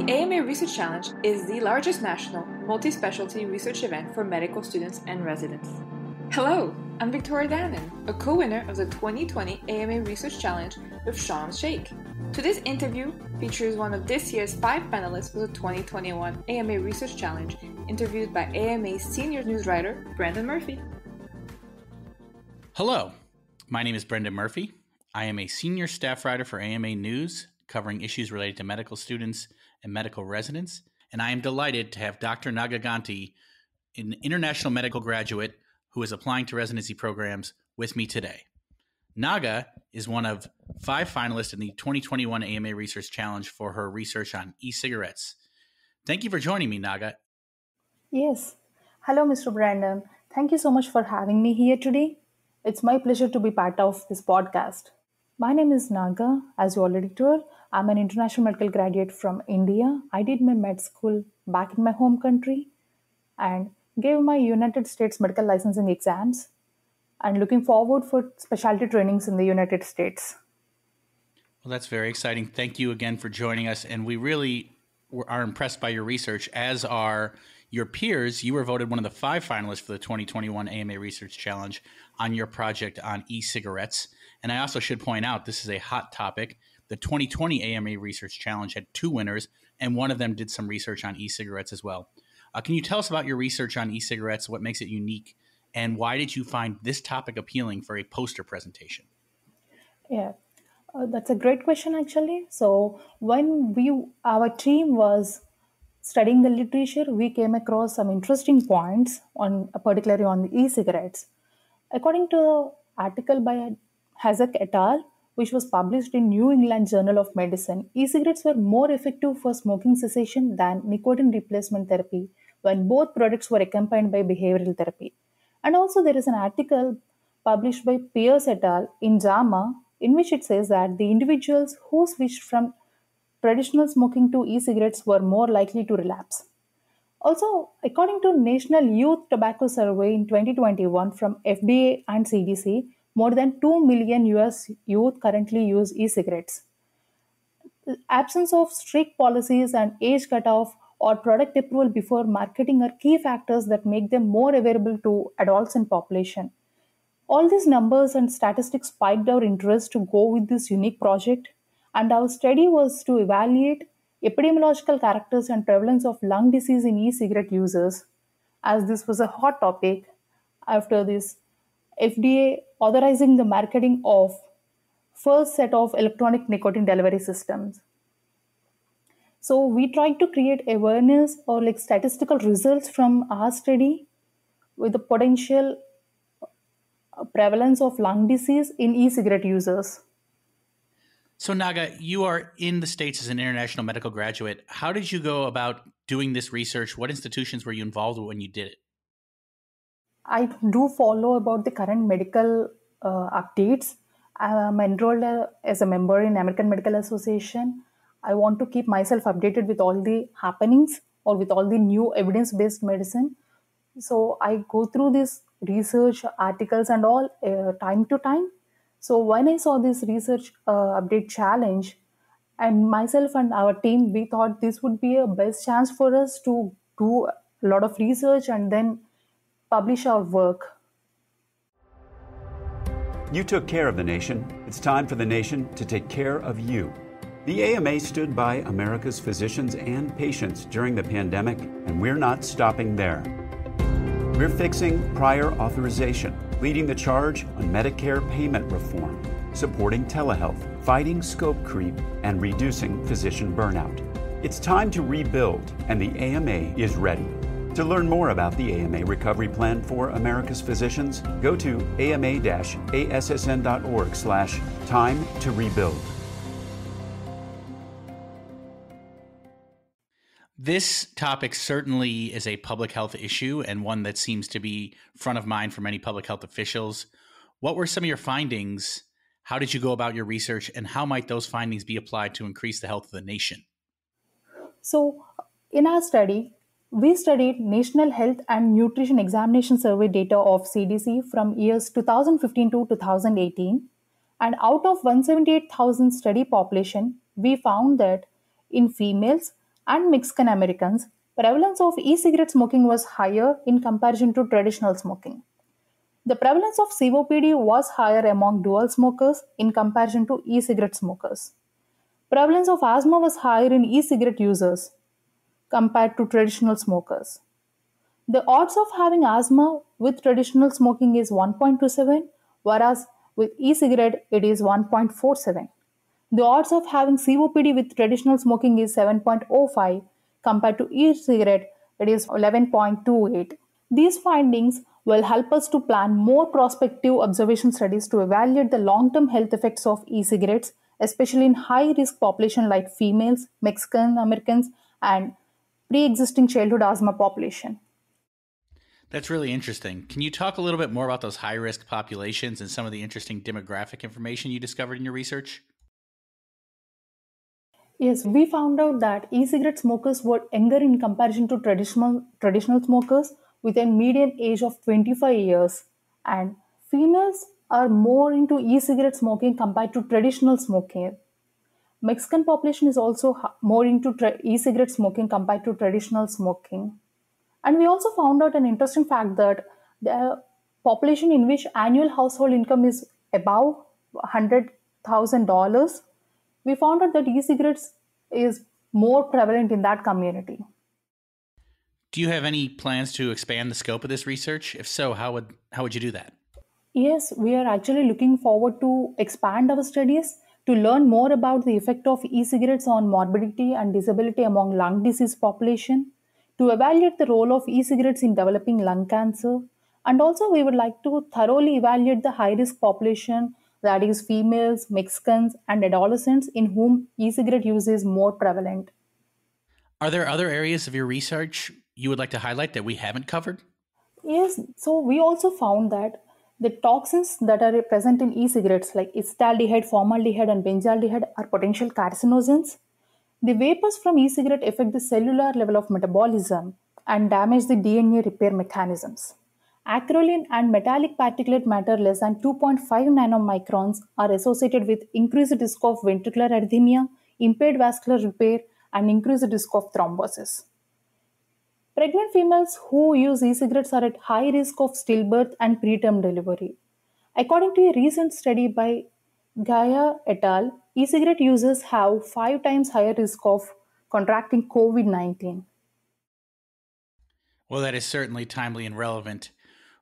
The AMA Research Challenge is the largest national multi-specialty research event for medical students and residents. Hello, I'm Victoria Dannon, a co-winner of the 2020 AMA Research Challenge with Sean Shake. Today's interview features one of this year's 5 finalists for the 2021 AMA Research Challenge, interviewed by AMA's senior news writer, Brendan Murphy. Hello, my name is Brendan Murphy. I am a senior staff writer for AMA News, covering issues related to medical students and medical residents, and I am delighted to have Dr. Naga Ganti, an international medical graduate who is applying to residency programs, with me today. Naga is one of 5 finalists in the 2021 AMA Research Challenge for her research on e-cigarettes. Thank you for joining me, Naga. Yes. Hello, Mr. Brandon. Thank you so much for having me here today. It's my pleasure to be part of this podcast. My name is Naga, as you already told. I'm an international medical graduate from India. I did my med school back in my home country and gave my United States medical licensing exams and looking forward for specialty trainings in the United States. Well, that's very exciting. Thank you again for joining us. And we really are impressed by your research, as are your peers. You were voted one of the 5 finalists for the 2021 AMA Research Challenge on your project on e-cigarettes. And I also should point out, this is a hot topic. The 2020 AMA Research Challenge had 2 winners, and one of them did some research on e-cigarettes as well. Can you tell us about your research on e-cigarettes, what makes it unique, and why did you find this topic appealing for a poster presentation? Yeah, that's a great question, actually. So when our team was studying the literature, we came across some interesting points particularly on the e-cigarettes. According to an article by Hazak et al., which was published in New England Journal of Medicine, e-cigarettes were more effective for smoking cessation than nicotine replacement therapy when both products were accompanied by behavioral therapy. And also there is an article published by Pierce et al. In JAMA, in which it says that the individuals who switched from traditional smoking to e-cigarettes were more likely to relapse. Also, according to National Youth Tobacco Survey in 2021 from FDA and CDC, more than 2 million US youth currently use e-cigarettes. The absence of strict policies and age cutoff or product approval before marketing are key factors that make them more available to adults and population. All these numbers and statistics spiked our interest to go with this unique project, and our study was to evaluate epidemiological characters and prevalence of lung disease in e-cigarette users, as this was a hot topic after this FDA authorizing the marketing of first set of electronic nicotine delivery systems. So we tried to create awareness or statistical results from our study with the potential prevalence of lung disease in e-cigarette users. So Naga, you are in the States as an international medical graduate. How did you go about doing this research? What institutions were you involved with when you did it? I do follow about the current medical updates. I'm enrolled as a member in American Medical Association. I want to keep myself updated with all the happenings or with all the new evidence-based medicine. So I go through this research articles and all time to time. So when I saw this research update challenge, and myself and our team, we thought this would be a best chance for us to do a lot of research and then publish our work. You took care of the nation. It's time for the nation to take care of you. The AMA stood by America's physicians and patients during the pandemic, and we're not stopping there. We're fixing prior authorization, leading the charge on Medicare payment reform, supporting telehealth, fighting scope creep, and reducing physician burnout. It's time to rebuild, and the AMA is ready. To learn more about the AMA Recovery Plan for America's Physicians, go to ama-assn.org/time to rebuild. This topic certainly is a public health issue and one that seems to be front of mind for many public health officials. What were some of your findings? How did you go about your research, and how might those findings be applied to increase the health of the nation? So, in our study, we studied National Health and Nutrition Examination Survey data of CDC from years 2015 to 2018. And out of 178,000 study population, we found that in females, and Mexican Americans, prevalence of e-cigarette smoking was higher in comparison to traditional smoking. The prevalence of COPD was higher among dual smokers in comparison to e-cigarette smokers. Prevalence of asthma was higher in e-cigarette users compared to traditional smokers. The odds of having asthma with traditional smoking is 1.27, whereas with e-cigarette it is 1.47. The odds of having COPD with traditional smoking is 7.05 compared to e-cigarette it is 11.28. These findings will help us to plan more prospective observation studies to evaluate the long-term health effects of e-cigarettes, especially in high-risk population like females, Mexican Americans, and pre-existing childhood asthma population. That's really interesting. Can you talk a little bit more about those high-risk populations and some of the interesting demographic information you discovered in your research? Yes, we found out that e-cigarette smokers were younger in comparison to traditional smokers with a median age of 25 years, and females are more into e-cigarette smoking compared to traditional smoking. Mexican population is also more into e-cigarette smoking compared to traditional smoking. And we also found out an interesting fact that the population in which annual household income is above $100,000, we found out that e-cigarettes is more prevalent in that community. Do you have any plans to expand the scope of this research? If so, how would you do that? Yes, we are actually looking forward to expand our studies to learn more about the effect of e-cigarettes on morbidity and disability among lung disease population, to evaluate the role of e-cigarettes in developing lung cancer, and also we would like to thoroughly evaluate the high-risk population, that is females, Mexicans, and adolescents in whom e-cigarette use is more prevalent. Are there other areas of your research you would like to highlight that we haven't covered? Yes, so we also found that the toxins that are present in e-cigarettes like acetaldehyde, formaldehyde, and benzaldehyde are potential carcinogens. The vapors from e-cigarette affect the cellular level of metabolism and damage the DNA repair mechanisms. Acrolein and metallic particulate matter less than 2.5 nanomicrons are associated with increased risk of ventricular arrhythmia, impaired vascular repair, and increased risk of thrombosis. Pregnant females who use e-cigarettes are at high risk of stillbirth and preterm delivery. According to a recent study by Gaia et al., e-cigarette users have 5 times higher risk of contracting COVID-19. Well, that is certainly timely and relevant.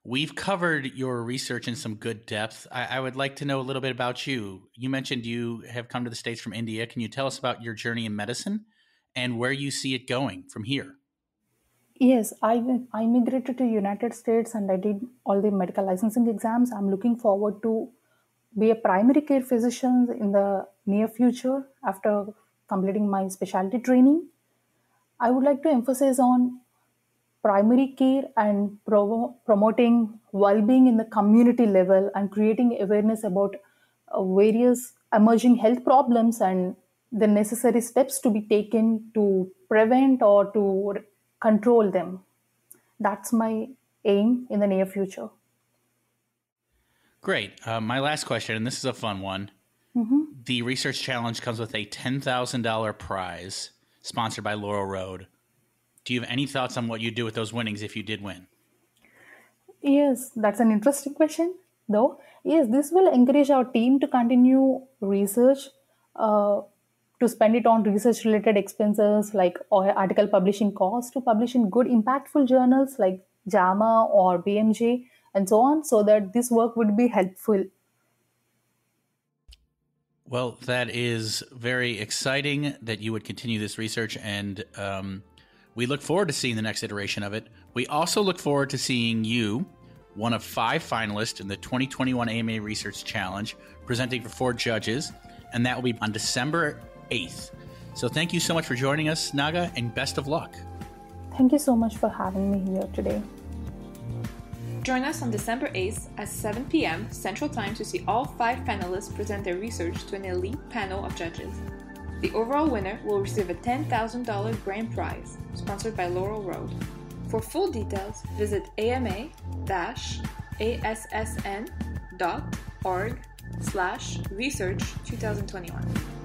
We've covered your research in some good depth. I would like to know a little bit about you. You mentioned you have come to the States from India. Can you tell us about your journey in medicine and where you see it going from here? Yes, I migrated to United States and I did all the medical licensing exams. I'm looking forward to be a primary care physician in the near future after completing my specialty training. I would like to emphasize on primary care and promoting well-being in the community level and creating awareness about various emerging health problems and the necessary steps to be taken to prevent or to control them. That's my aim in the near future. Great. My last question, and this is a fun one. The research challenge comes with a $10,000 prize sponsored by Laurel Road. Do you have any thoughts on what you'd do with those winnings if you did win? Yes, that's an interesting question, though. Yes, this will encourage our team to continue research, to spend it on research-related expenses like article publishing costs, to publish in good, impactful journals like JAMA or BMJ, and so on, so that this work would be helpful. Well, that is very exciting that you would continue this research, and we look forward to seeing the next iteration of it. We also look forward to seeing you, one of 5 finalists in the 2021 AMA Research Challenge, presenting for 4 judges, and that will be on December 8th. So thank you so much for joining us, Naga, and best of luck. Thank you so much for having me here today. Join us on December 8th at 7 p.m. Central Time to see all 5 finalists present their research to an elite panel of judges. The overall winner will receive a $10,000 grand prize, sponsored by Laurel Road. For full details, visit ama-assn.org/research2021.